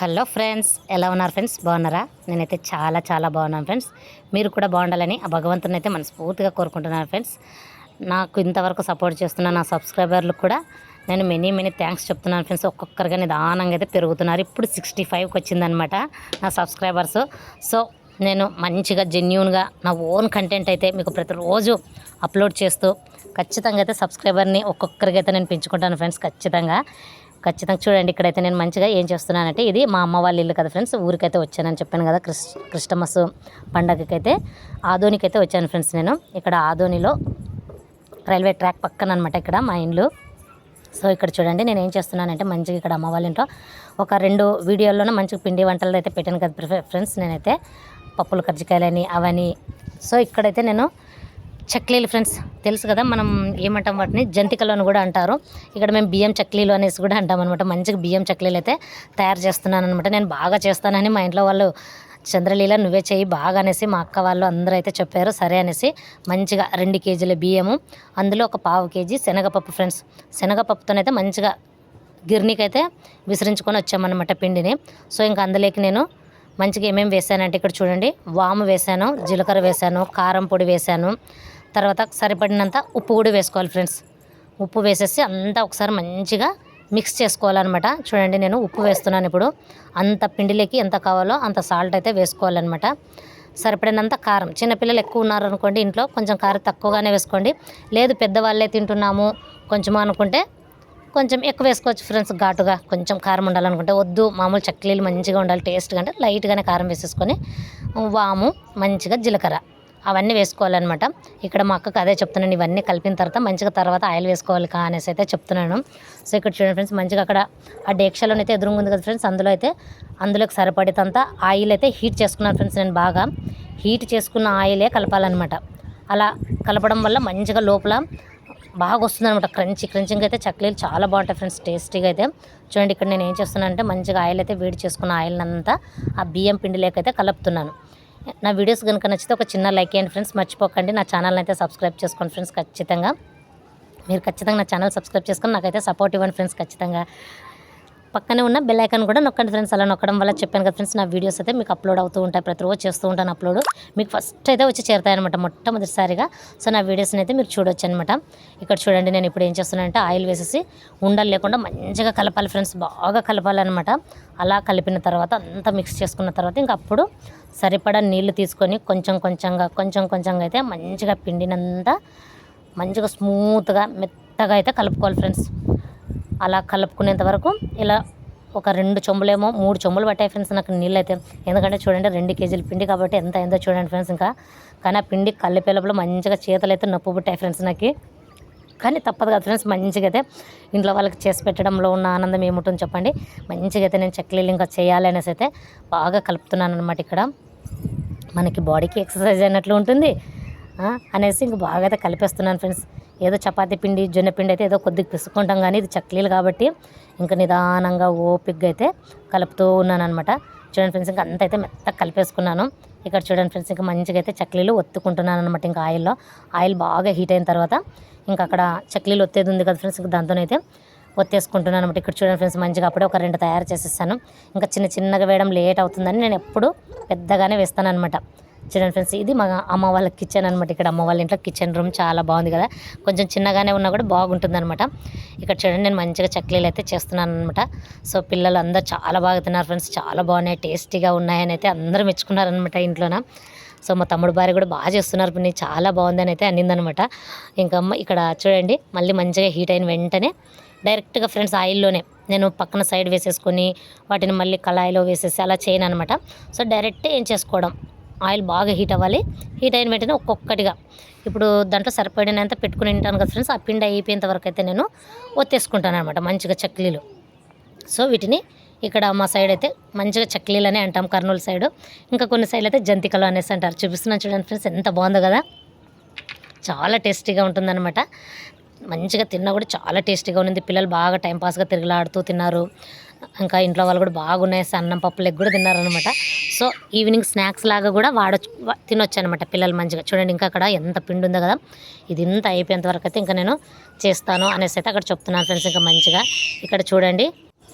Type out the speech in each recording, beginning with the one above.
Hello friends, ఎలా ఉన్నారు friends? బాగున్నారా? నేనైతే చాలా చాలా బాగున్నాను ఫ్రెండ్స్. మీరు కూడా బాగుండాలని ఆ భగవంతుని అయితే మనస్ఫూర్తిగా కోరుకుంటున్నాను ఫ్రెండ్స్. నాకు ఇంతవరకు సపోర్ట్ చేస్తున్న నా సబ్స్క్రైబర్లకు కూడా నేను మెనీ థ్యాంక్స్ చెప్తున్నాను ఫ్రెండ్స్. ఒక్కొక్కరిగా నిదానంగా అయితే పెరుగుతున్నారు. ఇప్పుడు 65కి వచ్చిందనమాట నా సబ్స్క్రైబర్స్. సో నేను మంచిగా జెన్యూన్గా నా ఓన్ కంటెంట్ అయితే మీకు ప్రతిరోజు అప్లోడ్ చేస్తూ ఖచ్చితంగా అయితే సబ్స్క్రైబర్ని ఒక్కొక్కరికి అయితే నేను పెంచుకుంటాను ఫ్రెండ్స్. ఖచ్చితంగా చూడండి. ఇక్కడైతే నేను మంచిగా ఏం చేస్తున్నానంటే, ఇది మా అమ్మ వాళ్ళ ఇల్లు కదా ఫ్రెండ్స్. ఊరికైతే వచ్చానని చెప్పాను కదా, క్రిస్టమస్ పండగకైతే ఆదోనికైతే వచ్చాను ఫ్రెండ్స్. నేను ఇక్కడ ఆదోనిలో రైల్వే ట్రాక్ పక్కన అనమాట ఇక్కడ మా ఇల్లు. సో ఇక్కడ చూడండి, నేను ఏం చేస్తున్నానంటే మంచిగా ఇక్కడ అమ్మ వాళ్ళ ఇంట్లో ఒక 2 వీడియోల్లోనే మంచిగా పిండి వంటలు అయితే పెట్టాను కదా ఫ్రెండ్స్. నేనైతే పప్పులు కజ్జికాయలని అవని. సో ఇక్కడైతే నేను చక్లీలు ఫ్రెండ్స్, తెలుసు కదా మనం ఏమంటాం వాటిని, జంతికలు అని కూడా అంటారు. ఇక్కడ మేము బియ్యం చక్లీలు అనేసి కూడా అంటాం అనమాట. మంచిగా బియ్యం చక్లీలు అయితే తయారు చేస్తున్నాను అనమాట. నేను బాగా చేస్తానని మా ఇంట్లో వాళ్ళు, చంద్రలీల నువ్వే చెయ్యి బాగా అనేసి మా అక్క వాళ్ళు అందరూ అయితే చెప్పారు. సరే అనేసి మంచిగా 2 కేజీల బియ్యము, అందులో ఒక 1/2 కేజీ శనగపప్పు ఫ్రెండ్స్. శనగపప్పుతోనైతే మంచిగా గిర్నీకైతే విసిరించుకొని వచ్చామన్నమాట పిండిని. సో ఇంకా అందులోకి నేను మంచిగా ఏమేమి వేసానంటే, ఇక్కడ చూడండి, వాము వేసాను, జీలకర్ర వేసాను, కారం పొడి వేసాను, తర్వాత సరిపడినంత ఉప్పు కూడా వేసుకోవాలి ఫ్రెండ్స్. ఉప్పు వేసేసి అంతా ఒకసారి మంచిగా మిక్స్ చేసుకోవాలన్నమాట. చూడండి, నేను ఉప్పు వేస్తున్నాను ఇప్పుడు. అంత పిండిలోకి ఎంత కావాలో అంత సాల్ట్ అయితే వేసుకోవాలన్నమాట. సరిపడినంత కారం, చిన్నపిల్లలు ఎక్కువ ఉన్నారు అనుకోండి ఇంట్లో, కొంచెం కారం తక్కువగానే వేసుకోండి. లేదు పెద్దవాళ్ళే తింటున్నాము కొంచెం అనుకుంటే కొంచెం ఎక్కువ వేసుకోవచ్చు ఫ్రెండ్స్. ఘాటుగా కొంచెం కారం ఉండాలనుకుంటే, వద్దు మామూలు చక్లీలు మంచిగా ఉండాలి టేస్ట్గా అంటే లైట్గానే కారం వేసేసుకొని, వాము, మంచిగా జీలకర్ర అవన్నీ వేసుకోవాలన్నమాట. ఇక్కడ మా అక్కకు అదే చెప్తున్నాను, ఇవన్నీ కలిపిన తర్వాత ఆయిల్ వేసుకోవాలి అనేసి అయితే చెప్తున్నాను. సో ఇక్కడ చూడండి ఫ్రెండ్స్, మంచిగా అక్కడ ఆ డేక్షలోనైతే ఎదురుగా ఉంది కదా ఫ్రెండ్స్, అందులోకి సరిపడేంత ఆయిల్ అయితే హీట్ చేసుకున్నాను ఫ్రెండ్స్. నేను బాగా హీట్ చేసుకున్న ఆయిలే కలపాలన్నమాట. అలా కలపడం వల్ల మంచిగా లోపల బాగా వస్తుంది అనమాట. క్రంచింగ్ అయితే చక్లీలు చాలా బాగుంటాయి ఫ్రెండ్స్, టేస్టీగా అయితే. చూడండి, ఇక్కడ నేను ఏం చేస్తున్నానంటే మంచిగా ఆయిల్ అయితే వేడి చేసుకున్న ఆయిల్ అంతా ఆ బియ్యం పిండిలోకైతే కలుపుతున్నాను. నా వీడియోస్ కనుక నచ్చితే ఒక చిన్న లైక్ చేయండి ఫ్రెండ్స్. మర్చిపోకండి నా ఛానల్ అయితే సబ్స్క్రైబ్ చేసుకోండి ఫ్రెండ్స్. మీరు ఖచ్చితంగా నా ఛానల్ సబ్స్క్రైబ్ చేసుకొని నాకైతే సపోర్ట్ ఇవ్వండి ఫ్రెండ్స్. ఖచ్చితంగా పక్కనే ఉన్న బెల్ ఐకాన్ కూడా నొక్కండి ఫ్రెండ్స్. అలా నొక్కడం వల్ల చెప్పాను కదా ఫ్రెండ్స్, నా వీడియోస్ అయితే మీకు అప్లోడ్ అవుతూ ఉంటాయి. ప్రతిరోజు చేస్తూ ఉంటాను అప్లోడ్. మీకు ఫస్ట్ అయితే వచ్చి చేరుతాయి అనమాట మొట్టమొదటిసారిగా. సో నా వీడియోస్ని అయితే మీరు చూడొచ్చు అనమాట. ఇక్కడ చూడండి, నేను ఇప్పుడు ఏం చేస్తున్నానంటే ఆయిల్ వేసేసి ఉండలు లేకుండా మంచిగా కలపాలి ఫ్రెండ్స్. బాగా కలపాలన్నమాట. అలా కలిపిన తర్వాత అంతా మిక్స్ చేసుకున్న తర్వాత ఇంకా అప్పుడు సరిపడా నీళ్లు తీసుకొని కొంచెంగా అయితే మంచిగా పిండినంతా మంచిగా స్మూత్గా మెత్తగా అయితే కలుపుకోవాలి ఫ్రెండ్స్. అలా కలుపుకునేంత వరకు ఇలా ఒక 2 చెంబులేమో 3 చెంబులు పట్టాయి ఫ్రెండ్స్ నాకు నీళ్ళు అయితే. ఎందుకంటే చూడండి 2 కేజీల పిండి కాబట్టి ఎంత అయిందో చూడండి ఫ్రెండ్స్. కానీ ఆ పిండి కలిపేలోపల మంచిగా చేతులు అయితే నొప్పి పుట్టాయి ఫ్రెండ్స్ నాకు. కానీ తప్పదు కదా ఫ్రెండ్స్, మంచిగా అయితే ఇంట్లో వాళ్ళకి చేసి పెట్టడంలో ఉన్న ఆనందం ఏముంటుంది చెప్పండి. మంచిగా అయితే నేను చక్లీలు ఇంకా చేయాలి అనేసి అయితే బాగా కలుపుతున్నాను అనమాట. ఇక్కడ మనకి బాడీకి ఎక్సర్సైజ్ అయినట్లు ఉంటుంది అనేసి ఇంక బాగా అయితే కలిపేస్తున్నాను ఫ్రెండ్స్. ఏదో చపాతీ పిండి, జొన్న పిండి అయితే ఏదో కొద్దిగా పిసుకుంటాం, కానీ ఇది చక్లీలు కాబట్టి ఇంకా నిదానంగా ఓపికగా అయితే కలుపుతూ ఉన్నాను అనమాట. చూడండి ఫ్రెండ్స్, ఇంకా అంతా అయితే మెత్తగా కలిపేసుకున్నాను. ఇక్కడ చూడండి ఫ్రెండ్స్, ఇంకా మంచిగా అయితే చక్లీలు ఒత్తుకుంటున్నాను అనమాట. ఇంకా ఆయిల్ బాగా హీట్ అయిన తర్వాత ఇంకా అక్కడ చక్లీలు ఒత్తేది ఉంది కదా ఫ్రెండ్స్, ఇంకా దాంతోనైతే ఒత్తేసుకుంటున్నాను అనమాట. ఇక్కడ చూడండి ఫ్రెండ్స్, మంచిగా అప్పుడే ఒక 2 తయారు చేసేస్తాను. ఇంకా చిన్నగా వేయడం లేట్ అవుతుందని నేను ఎప్పుడు పెద్దగానే వేస్తాను అనమాట. చూడండి ఫ్రెండ్స్, ఇది మా అమ్మ వాళ్ళ కిచెన్ అనమాట. ఇక్కడ అమ్మ వాళ్ళ ఇంట్లో కిచెన్ రూమ్ చాలా బాగుంది కదా, కొంచెం చిన్నగానే ఉన్నా కూడా బాగుంటుంది అనమాట. ఇక్కడ చూడండి, నేను మంచిగా చక్లీలు అయితే చేస్తున్నాను అనమాట. సో పిల్లలు అందరూ చాలా బాగా తిన్నారు ఫ్రెండ్స్, చాలా బాగున్నాయి, టేస్టీగా ఉన్నాయని అయితే అందరూ మెచ్చుకున్నారనమాట ఇంట్లోన. సో మా తమ్ముడు భార్య కూడా బాగా చేస్తున్నారు, పిన్ని చాలా బాగుందని అయితే అనిందనమాట. ఇంకా ఇక్కడ చూడండి, మళ్ళీ మంచిగా హీట్ అయిన వెంటనే డైరెక్ట్గా ఫ్రెండ్స్ ఆయిల్లోనే నేను పక్కన సైడ్ వేసేసుకొని వాటిని మళ్ళీ కళాయిలో వేసేసి అలా చేయను అనమాట. సో డైరెక్ట్ ఏం చేసుకోవడం, ఆయిల్ బాగా హీట్ అవ్వాలి. హీట్ అయిన వెంటనే ఒక్కొక్కటిగా ఇప్పుడు దాంట్లో సరిపడినంత పెట్టుకుని ఉంటాను కదా ఫ్రెండ్స్, ఆ పిండి అయిపోయేంత వరకు అయితే నేను ఒత్తేసుకుంటాను అనమాట మంచిగా చక్లీలు. సో వీటిని ఇక్కడ మా సైడ్ అయితే మంచిగా చక్లీలు అనే అంటాం, కర్నూలు సైడు. ఇంకా కొన్ని సైడ్లు అయితే జంతికలు అనేసి అంటారు. చూపిస్తున్నాను చూడండి ఫ్రెండ్స్, ఎంత బాగుందో కదా, చాలా టేస్టీగా ఉంటుందన్నమాట. మంచిగా తిన్నా కూడా చాలా టేస్టీగా ఉంది. పిల్లలు బాగా టైంపాస్గా తిరగలాడుతూ తిన్నారు. ఇంకా ఇంట్లో వాళ్ళు కూడా బాగున్నాయి, అన్నం పప్పులు ఎగ్ కూడా తిన్నారనమాట. సో ఈవినింగ్ స్నాక్స్ లాగా కూడా తినొచ్చు అనమాట పిల్లలు మంచిగా. చూడండి, ఇంకా అక్కడ ఎంత పిండి ఉందో కదా, ఇది ఇంత అయిపోయేంత వరకు అయితే ఇంకా నేను చేస్తాను అనేసి అయితే అక్కడ చెప్తున్నాను ఫ్రెండ్స్. ఇంకా మంచిగా ఇక్కడ చూడండి,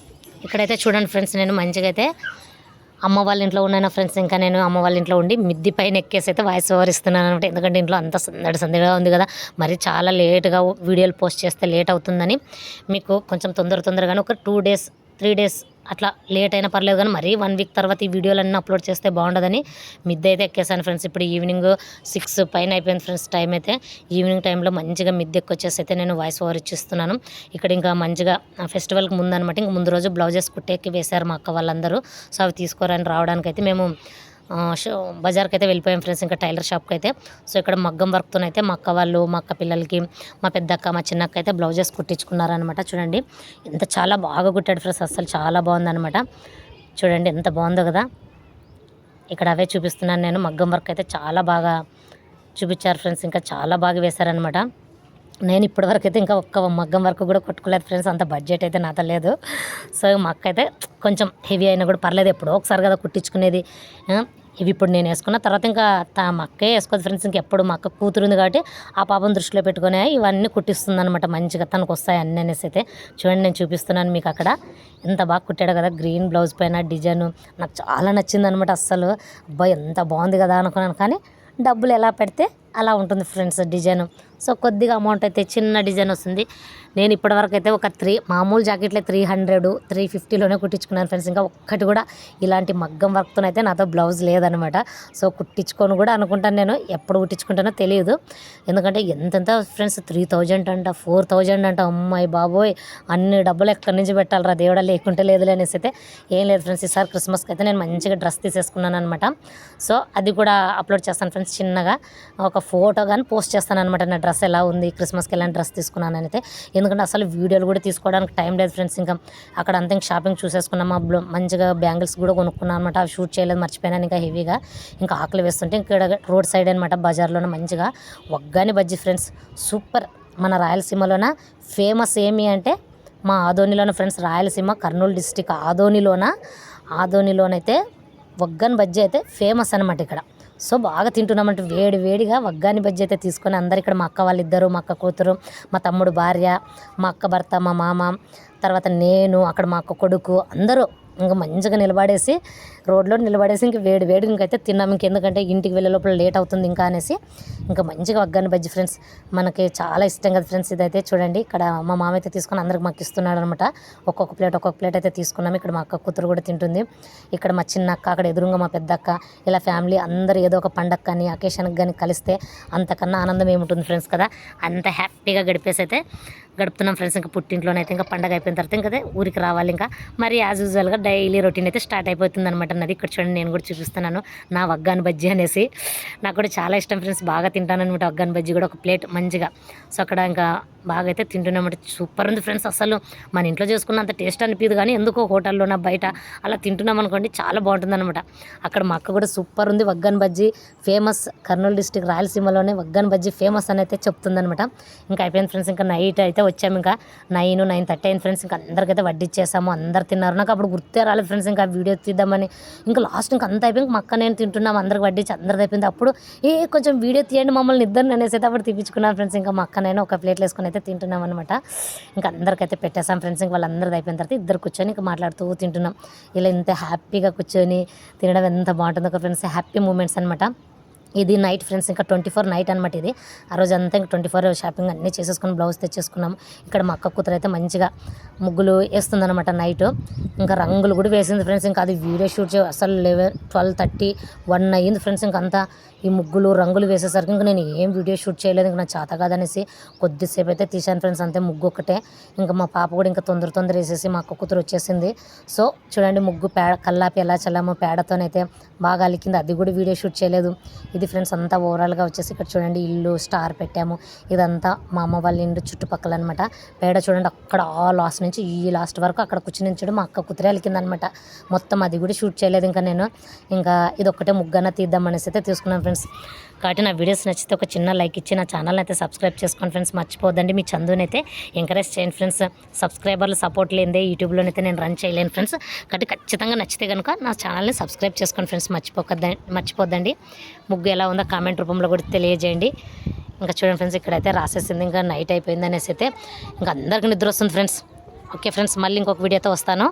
ఇక్కడైతే చూడండి ఫ్రెండ్స్, నేను మంచిగా అయితే అమ్మ వాళ్ళ ఇంట్లో ఉన్నాను ఫ్రెండ్స్. ఇంకా నేను అమ్మ వాళ్ళ ఇంట్లో ఉండి మిద్ది పైన ఎక్కేసి అయితే వాయిస్ ఓవర్ ఇస్తున్నాను అనమాట. ఎందుకంటే ఇంట్లో అంత సందడిగా ఉంది కదా, మరి చాలా లేట్గా వీడియోలు పోస్ట్ చేస్తే లేట్ అవుతుందని మీకు కొంచెం తొందరగానే ఒక 2 డేస్ 3 డేస్ అట్లా లేట్ అయినా పర్లేదు, కానీ మరీ 1 వీక్ తర్వాత ఈ వీడియోలన్నీ అప్లోడ్ చేస్తే బాగుండదని మిద్దె అయితే ఎక్కేసాను ఫ్రెండ్స్. ఇప్పుడు ఈవినింగ్ 6 పైన అయిపోయింది ఫ్రెండ్స్ టైం అయితే. ఈవినింగ్ టైంలో మంచిగా మిద్దె ఎక్కొచ్చేసి అయితే నేను వాయిస్ ఓవర్ ఇచ్చిస్తున్నాను. ఇక్కడ ఇంకా మంచిగా ఫెస్టివల్కి ముందు అనమాట, ఇంక ముందు రోజు బ్లౌజెస్ కుట్టేకి వేశారు మా అక్క వాళ్ళందరూ. సో అవి తీసుకోరని రావడానికైతే మేము బజార్కి అయితే వెళ్ళిపోయాం ఫ్రెండ్స్, ఇంకా టైలర్ షాప్కి అయితే. సో ఇక్కడ మగ్గం వర్క్తోనైతే మా అక్క వాళ్ళు, మా అక్క పిల్లలకి, మా పెద్దక్క, మా చిన్నక్క అయితే బ్లౌజెస్ కుట్టించుకున్నారనమాట. చూడండి ఎంత చాలా బాగా కుట్టాడు ఫ్రెండ్స్, అసలు చాలా బాగుందనమాట. చూడండి ఎంత బాగుందో కదా. ఇక్కడ అవే చూపిస్తున్నాను నేను. మగ్గం వర్క్ అయితే చాలా బాగా చూపించారు ఫ్రెండ్స్, ఇంకా చాలా బాగా వేశారనమాట. నేను ఇప్పటివరకు అయితే ఇంకా ఒక్క మగ్గం వరకు కూడా కొట్టుకోలేదు ఫ్రెండ్స్, అంత బడ్జెట్ అయితే నాతో లేదు. సో మా అక్క అయితే కొంచెం హెవీ అయినా కూడా పర్లేదు, ఎప్పుడో ఒకసారి కదా కుట్టించుకునేది. ఇవి ఇప్పుడు నేను వేసుకున్న తర్వాత ఇంకా మా అక్కే వేసుకోదు ఫ్రెండ్స్. ఇంకెప్పుడు మా అక్క కూతురు ఉంది కాబట్టి ఆ పాపను దృష్టిలో పెట్టుకునే ఇవన్నీ కుట్టిస్తుంది అనమాట. మంచిగా తనకు వస్తాయి అన్నీ అనేసి అయితే. చూడండి నేను చూపిస్తున్నాను మీకు. అక్కడ ఎంత బాగా కుట్టాడు కదా, గ్రీన్ బ్లౌజ్ పైన డిజైన్ నాకు చాలా నచ్చింది అనమాట. అస్సలు అబ్బాయి ఎంత బాగుంది కదా అనుకున్నాను, కానీ డబ్బులు ఎలా పెడితే అలా ఉంటుంది ఫ్రెండ్స్ డిజైన్. సో కొద్దిగా అమౌంట్ అయితే చిన్న డిజైన్ వస్తుంది. నేను ఇప్పటివరకు అయితే ఒక మామూలు జాకెట్లే 300 350లోనే కుట్టించుకున్నాను ఫ్రెండ్స్. ఇంకా ఒక్కటి కూడా ఇలాంటి మగ్గం వర్క్తోనైతే నాతో బ్లౌజ్ లేదనమాట. సో కుట్టించుకొని కూడా అనుకుంటాను, నేను ఎప్పుడు కుట్టించుకుంటానో తెలియదు. ఎందుకంటే ఎంతెంత ఫ్రెండ్స్ 3000 అంట, 4000 అంట. అమ్మాయి బాబోయ్, అన్ని డబ్బులు ఎక్కడి నుంచి పెట్టాలరా దేవుడా, లేకుంటే లేదులే అనేసి అయితే ఏం లేదు ఫ్రెండ్స్. ఈసారి క్రిస్మస్కి అయితే నేను మంచిగా డ్రెస్ తీసేసుకున్నాను అనమాట. సో అది కూడా అప్లోడ్ చేస్తాను ఫ్రెండ్స్. చిన్నగా ఒక ఫోటో కానీ పోస్ట్ చేస్తాను అనమాట, నా డ్రెస్ ఎలా ఉంది, క్రిస్మస్కి ఎలాంటి డ్రెస్ తీసుకున్నాను అయితే. ఎందుకంటే అసలు వీడియోలు కూడా తీసుకోవడానికి టైం లేదు ఫ్రెండ్స్. ఇంకా అక్కడ అంతా షాపింగ్ చూసేసుకున్నాము. మంచిగా బ్యాంగిల్స్ కూడా కొనుక్కున్నాను అనమాట. అవి షూట్ చేయలేదు, మర్చిపోయినాను ఇంకా హెవీగా. ఇంకా ఆకలి వేస్తుంటే ఇక్కడ రోడ్ సైడ్ అనమాట, బజార్లోనే మంచిగా వగ్గాని బజ్జీ ఫ్రెండ్స్ సూపర్. మన రాయలసీమలోన ఫేమస్ ఏమి అంటే మా ఆదోనిలోన ఫ్రెండ్స్, రాయలసీమ కర్నూలు డిస్టిక్ ఆదోనిలోనైతే వగ్గాని బజ్జీ అయితే ఫేమస్ అనమాట ఇక్కడ. సో బాగా తింటున్నామంటే వేడిగా వగ్గాని బజ్జీ అయితే తీసుకొని అందరు ఇక్కడ మా అక్క వాళ్ళిద్దరు, మా అక్క కూతురు, మా తమ్ముడు భార్య, మా అక్క భర్త, మా మామ, తర్వాత నేను, అక్కడ మా అక్క కొడుకు అందరూ ఇంకా మంచిగా రోడ్లో నిలబడేసి ఇంక వేడి ఇంకైతే తిన్నాము. ఇంకెందుకంటే ఇంటికి వెళ్ళే లోపల లేట్ అవుతుంది ఇంకా అనేసి ఇంకా మంచిగా వగ్గాని బజ్జీ ఫ్రెండ్స్ మనకి చాలా ఇష్టం కదా ఫ్రెండ్స్. ఇదైతే చూడండి, ఇక్కడ మా మామ అయితే తీసుకొని అందరికి మాకు ఇస్తున్నాడు అనమాట. ఒక్కొక్క ప్లేట్ అయితే తీసుకున్నాము. ఇక్కడ మా అక్క కూతురు కూడా తింటుంది. ఇక్కడ మా చిన్న అక్క, అక్కడ ఎదురుగా మా పెద్ద అక్క, ఇలా ఫ్యామిలీ అందరూ ఏదో ఒక పండగ కానీ అకేషన్కి కానీ కలిస్తే అంతకన్నా ఆనందం ఏముంటుంది ఫ్రెండ్స్ కదా. అంత హ్యాపీగా గడుపుతున్నాం ఫ్రెండ్స్. ఇంకా పుట్టింట్లోనైతే ఇంకా పండగ అయిపోయిన తర్వాత ఇంకా ఊరికి రావాలి. ఇంకా మరి యాజ్ యూజువల్గా డైలీ రొటీన్ అయితే స్టార్ట్ అయిపోతుంది అనమాట నాది. ఇక్కడ చూడండి నేను కూడా చూపిస్తున్నాను నా వగ్గాని బజ్జీ అనేసి. నాకు కూడా చాలా ఇష్టం ఫ్రెండ్స్, బాగా తింటాను అనమాట వగ్గాని బజ్జీ కూడా, ఒక ప్లేట్ మంచిగా. సో అక్కడ ఇంకా బాగా అయితే తింటున్నామంటే సూపర్ ఉంది ఫ్రెండ్స్. అసలు మన ఇంట్లో చేసుకున్నంత టేస్ట్ అనిపించదు, కానీ ఎందుకో హోటల్లోన బయట అలా తింటున్నాం అనుకోండి చాలా బాగుంటుంది అనమాట. అక్కడ మా అక్క కూడా సూపర్ ఉంది, వగ్గాని బజ్జీ ఫేమస్, కర్నూలు డిస్టిక్ రాయలసీమలోనే వగ్గాని బజ్జీ ఫేమస్ అని అయితే చెప్తుందనమాట. ఇంకా అయిపోయింది ఫ్రెండ్స్. ఇంకా నైట్ అయితే వచ్చాము, ఇంకా 9:30 అయింది ఫ్రెండ్స్. ఇంకా అందరికైతే వడ్డిచ్చేసాము, అందరు తిన్నారు. నాకు అప్పుడు గుర్తే రాలేదు ఫ్రెండ్స్ ఇంకా వీడియో తీద్దామని. ఇంకా లాస్ట్ ఇంకా అంత అయిపోయింది, మా అక్క నేను తింటున్నాము, అందరికి వడ్డించి అందరిది అయిపోయింది. అప్పుడు కొంచెం వీడియో తీయండి మమ్మల్ని ఇద్దరిని అనేసి అయితే అప్పుడు తీపించుకున్నాను ఫ్రెండ్స్. ఇంకా మా అక్క నేను ఒక ప్లేట్లు వేసుకొని అయితే తింటున్నాం అనమాట. ఇంకా అందరికైతే పెట్టేసాం ఫ్రెండ్స్. ఇంకా వాళ్ళందరిది అయిపోయిన తర్వాత ఇద్దరు కూర్చొని ఇంకా మాట్లాడుతూ తింటున్నాం. ఇలా ఇంత హ్యాపీగా కూర్చొని తినడం ఎంత బాగుంటుందో ఫ్రెండ్స్, హ్యాపీ మూమెంట్స్ అనమాట. ఇది నైట్ ఫ్రెండ్స్, ఇంకా 24 నైట్ అనమాట ఇది. ఆ రోజు అంతా ఇంకా 24 షాపింగ్ అన్నీ చేసేసుకుని బ్లౌజ్ తెచ్చేసుకున్నాము. ఇక్కడ మా అక్క కూతురు అయితే మంచిగా ముగ్గులు వేస్తుందన్నమాట నైట్. ఇంకా రంగులు కూడా వేసింది ఫ్రెండ్స్. ఇంకా అది వీడియో షూట్ అసలు 12:30 1 అయ్యింది ఫ్రెండ్స్. ఇంకంతా ఈ ముగ్గులు రంగులు వేసేసరికి ఇంకా నేను ఏం వీడియో షూట్ చేయలేదు, ఇంకా నాకు చేత కాదనేసి కొద్దిసేపు అయితే తీశాను ఫ్రెండ్స్, అంతే ముగ్గు ఒకటే. ఇంకా మా పాప కూడా ఇంకా తొందర వేసేసి మా అక్క కూతురు వచ్చేసింది. సో చూడండి ముగ్గు కల్లాపి ఎలా చల్లామో పేడతోనైతే బాగా అలికింది, అది కూడా వీడియో షూట్ చేయలేదు. ఇది ఫ్రెండ్స్ అంతా ఓవరాల్గా వచ్చేసి ఇక్కడ చూడండి ఇల్లు స్టార్ పెట్టాము. ఇదంతా మా అమ్మ వాళ్ళ ఇంటి చుట్టుపక్కల అనమాట. పేడ చూడండి అక్కడ ఆ లాస్ట్ నుంచి ఈ లాస్ట్ వరకు అక్కడ కూర్చుని మా అక్క కూతురే అలికిందనమాట మొత్తం. అది కూడా షూట్ చేయలేదు ఇంకా నేను. ఇంకా ఇది ఒక్కటే ముగ్గన తీద్దామనేసి అయితే తీసుకున్నాను ఫ్రెండ్స్. కాబట్టి నా వీడియోస్ నచ్చితే ఒక చిన్న లైక్ ఇచ్చి నా ఛానల్ని అయితే సబ్స్క్రైబ్ చేసుకోండి ఫ్రెండ్స్, మర్చిపోద్దండి. మీ చందునైతే ఎంకరేజ్ చేయండి ఫ్రెండ్స్. సబ్స్క్రైబర్లు సపోర్ట్ లేదే యూట్యూబ్లోనైతే నేను రన్ చేయలేను ఫ్రెండ్స్. కాబట్టి ఖచ్చితంగా నచ్చితే కనుక నా ఛానల్ని సబ్స్క్రైబ్ చేసుకోండి ఫ్రెండ్స్, మర్చిపోద్దండి. ముగ్గు ఎలా ఉందో కామెంట్ రూపంలో కూడా తెలియజేయండి. ఇంకా చూడండి ఫ్రెండ్స్ ఇక్కడైతే రాసేసింది, ఇంకా నైట్ అయిపోయింది అనేసి అయితే ఇంకా అందరికీ నిద్ర వస్తుంది ఫ్రెండ్స్. ఓకే ఫ్రెండ్స్, మళ్ళీ ఇంకొక వీడియోతో వస్తాను.